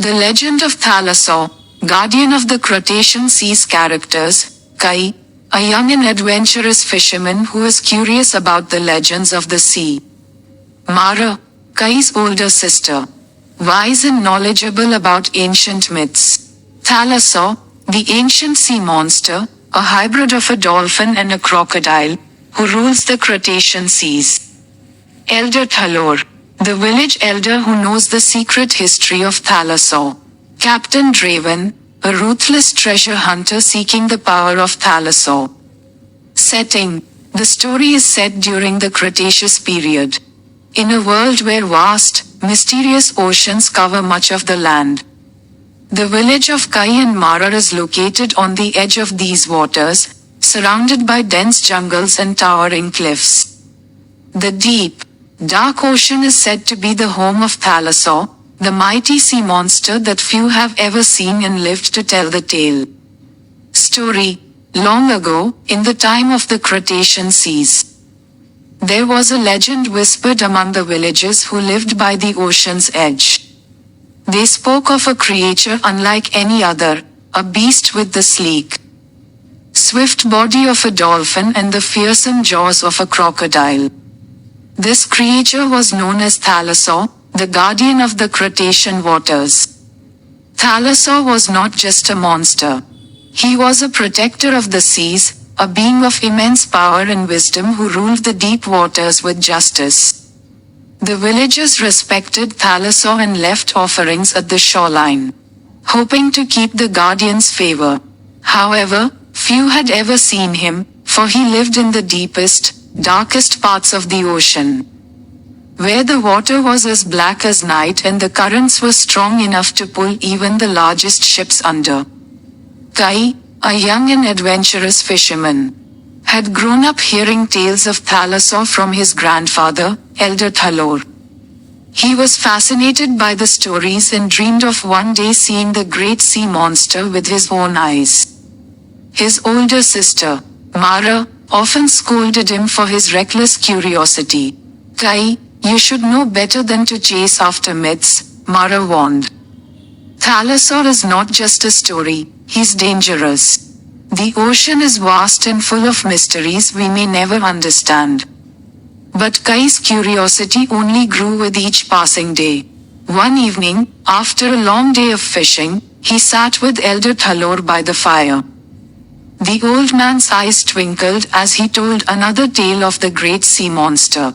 The legend of Thalassor, guardian of the Cretacean Seas. Characters: Kai, a young and adventurous fisherman who is curious about the legends of the sea. Mara, Kai's older sister, wise and knowledgeable about ancient myths. Thalassor, the ancient sea monster, a hybrid of a dolphin and a crocodile, who rules the Cretacean seas. Elder Thalor, the village elder who knows the secret history of Thalassor. Captain Draven, a ruthless treasure hunter seeking the power of Thalassor. Setting: the story is set during the Cretaceous period. In a world where vast, mysterious oceans cover much of the land. The village of Kai and Mara is located on the edge of these waters, surrounded by dense jungles and towering cliffs. The deep, dark ocean is said to be the home of Thalassor, the mighty sea monster that few have ever seen and lived to tell the tale. Story: long ago, in the time of the Cretacean seas, there was a legend whispered among the villagers who lived by the ocean's edge. They spoke of a creature unlike any other, a beast with the sleek, swift body of a dolphin and the fearsome jaws of a crocodile. This creature was known as Thalassor, the guardian of the Cretacean waters. Thalassor was not just a monster. He was a protector of the seas, a being of immense power and wisdom who ruled the deep waters with justice. The villagers respected Thalassor and left offerings at the shoreline, hoping to keep the guardian's favor. However, few had ever seen him, for he lived in the deepest, darkest parts of the ocean, where the water was as black as night and the currents were strong enough to pull even the largest ships under. Kai, a young and adventurous fisherman, had grown up hearing tales of Thalassor from his grandfather, Elder Thalor. He was fascinated by the stories and dreamed of one day seeing the great sea monster with his own eyes. His older sister, Mara, often scolded him for his reckless curiosity. Kai, you should know better than to chase after myths, Mara warned. Thalassor is not just a story, he's dangerous. The ocean is vast and full of mysteries we may never understand. But Kai's curiosity only grew with each passing day. One evening, after a long day of fishing, he sat with Elder Thalor by the fire. The old man's eyes twinkled as he told another tale of the great sea monster.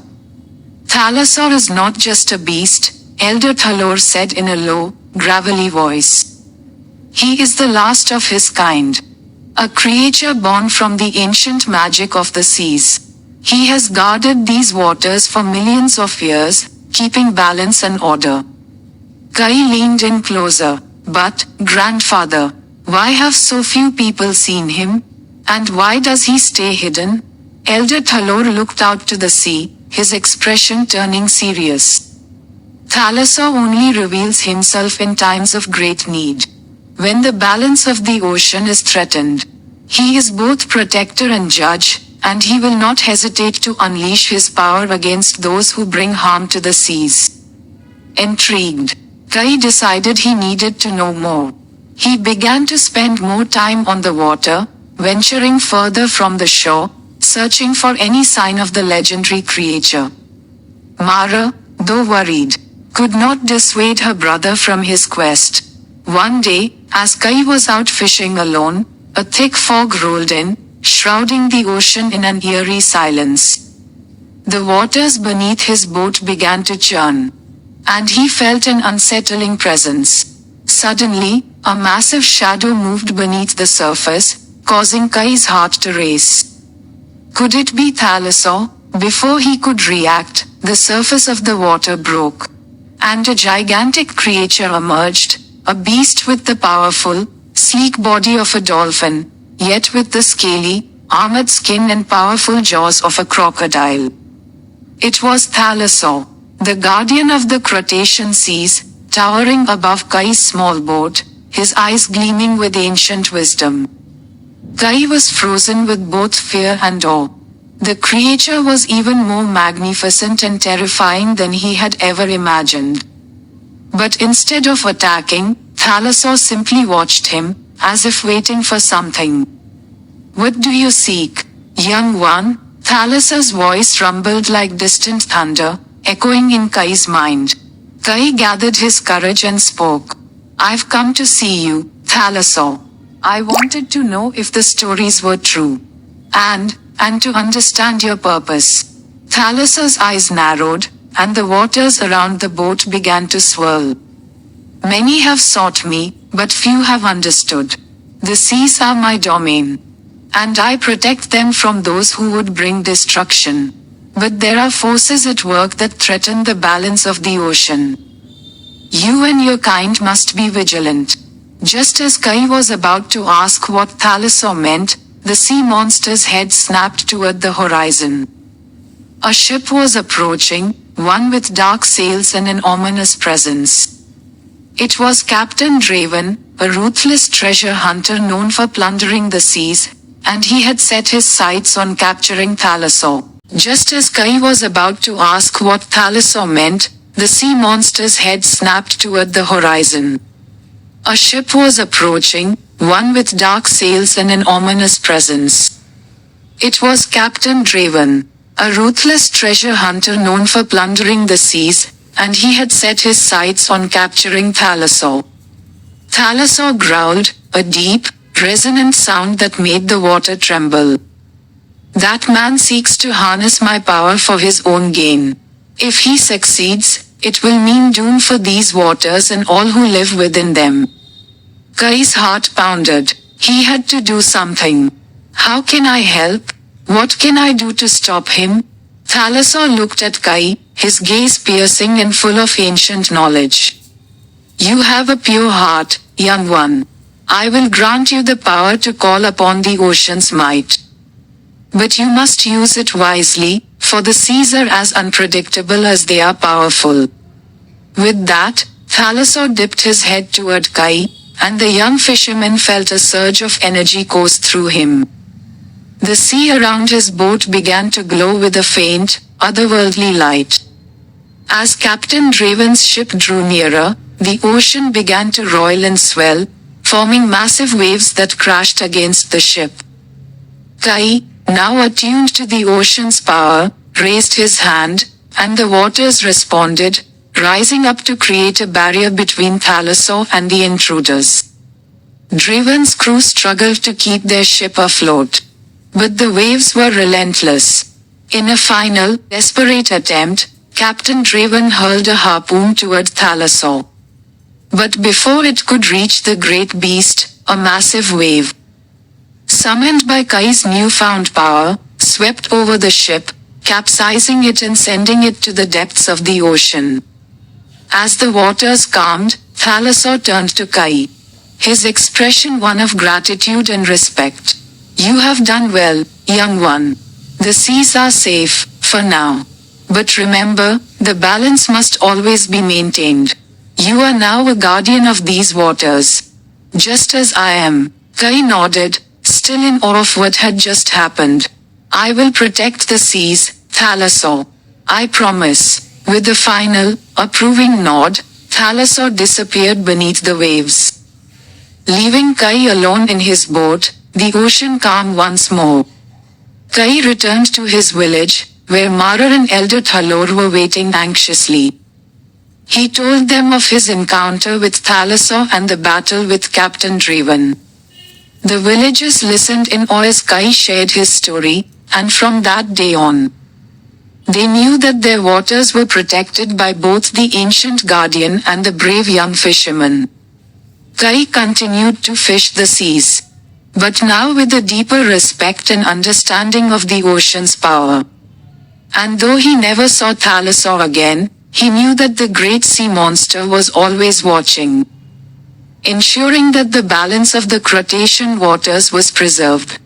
Thalassor is not just a beast, Elder Thalor said in a low, gravelly voice. He is the last of his kind. A creature born from the ancient magic of the seas. He has guarded these waters for millions of years, keeping balance and order. Kai leaned in closer. But, grandfather, why have so few people seen him? And why does he stay hidden? Elder Thalor looked out to the sea, his expression turning serious. Thalassor only reveals himself in times of great need. When the balance of the ocean is threatened, he is both protector and judge, and he will not hesitate to unleash his power against those who bring harm to the seas. Intrigued, Kai decided he needed to know more. He began to spend more time on the water, venturing further from the shore, searching for any sign of the legendary creature. Mara, though worried, could not dissuade her brother from his quest. One day, as Kai was out fishing alone, a thick fog rolled in, shrouding the ocean in an eerie silence. The waters beneath his boat began to churn, and he felt an unsettling presence. Suddenly, a massive shadow moved beneath the surface, causing Kai's heart to race. Could it be Thalassor? Before he could react, the surface of the water broke, and a gigantic creature emerged, a beast with the powerful, sleek body of a dolphin, yet with the scaly, armored skin and powerful jaws of a crocodile. It was Thalassor, the guardian of the Cretacean seas, towering above Kai's small boat, his eyes gleaming with ancient wisdom. Kai was frozen with both fear and awe. The creature was even more magnificent and terrifying than he had ever imagined. But instead of attacking, Thalassor simply watched him, as if waiting for something. "What do you seek, young one?" Thalassor's voice rumbled like distant thunder, echoing in Kai's mind. Kai gathered his courage and spoke. "I've come to see you, Thalassor. I wanted to know if the stories were true. And to understand your purpose." Thalassor's eyes narrowed, and the waters around the boat began to swirl. "Many have sought me, but few have understood. The seas are my domain. And I protect them from those who would bring destruction. But there are forces at work that threaten the balance of the ocean. You and your kind must be vigilant." Just as Kai was about to ask what Thalassor meant, the sea monster's head snapped toward the horizon. A ship was approaching, one with dark sails and an ominous presence. It was Captain Draven, a ruthless treasure hunter known for plundering the seas, and he had set his sights on capturing Thalassor. Just as Kai was about to ask what Thalassor meant, the sea monster's head snapped toward the horizon. A ship was approaching, one with dark sails and an ominous presence. It was Captain Draven, a ruthless treasure hunter known for plundering the seas, and he had set his sights on capturing Thalassor. Thalassor growled, a deep, resonant sound that made the water tremble. "That man seeks to harness my power for his own gain. If he succeeds, it will mean doom for these waters and all who live within them." Kai's heart pounded. He had to do something. "How can I help? What can I do to stop him?" Thalassor looked at Kai, his gaze piercing and full of ancient knowledge. "You have a pure heart, young one. I will grant you the power to call upon the ocean's might. But you must use it wisely, for the seas are as unpredictable as they are powerful." With that, Thalassor dipped his head toward Kai, and the young fisherman felt a surge of energy course through him. The sea around his boat began to glow with a faint, otherworldly light. As Captain Draven's ship drew nearer, the ocean began to roil and swell, forming massive waves that crashed against the ship. Kai, now attuned to the ocean's power, raised his hand, and the waters responded, rising up to create a barrier between Thalassor and the intruders. Draven's crew struggled to keep their ship afloat. But the waves were relentless. In a final, desperate attempt, Captain Draven hurled a harpoon toward Thalassor. But before it could reach the great beast, a massive wave, summoned by Kai's newfound power, swept over the ship, capsizing it and sending it to the depths of the ocean. As the waters calmed, Thalassor turned to Kai. His expression one of gratitude and respect. "You have done well, young one. The seas are safe, for now. But remember, the balance must always be maintained. You are now a guardian of these waters. Just as I am." Kai nodded, still in awe of what had just happened. "I will protect the seas, Thalassor. I promise." With a final, approving nod, Thalassor disappeared beneath the waves. Leaving Kai alone in his boat, the ocean calmed once more. Kai returned to his village, where Mara and Elder Thalor were waiting anxiously. He told them of his encounter with Thalassor and the battle with Captain Draven. The villagers listened in awe as Kai shared his story, and from that day on, they knew that their waters were protected by both the ancient guardian and the brave young fisherman. Kai continued to fish the seas, but now with a deeper respect and understanding of the ocean's power. And though he never saw Thalassor again, he knew that the great sea monster was always watching, ensuring that the balance of the Crustacean waters was preserved.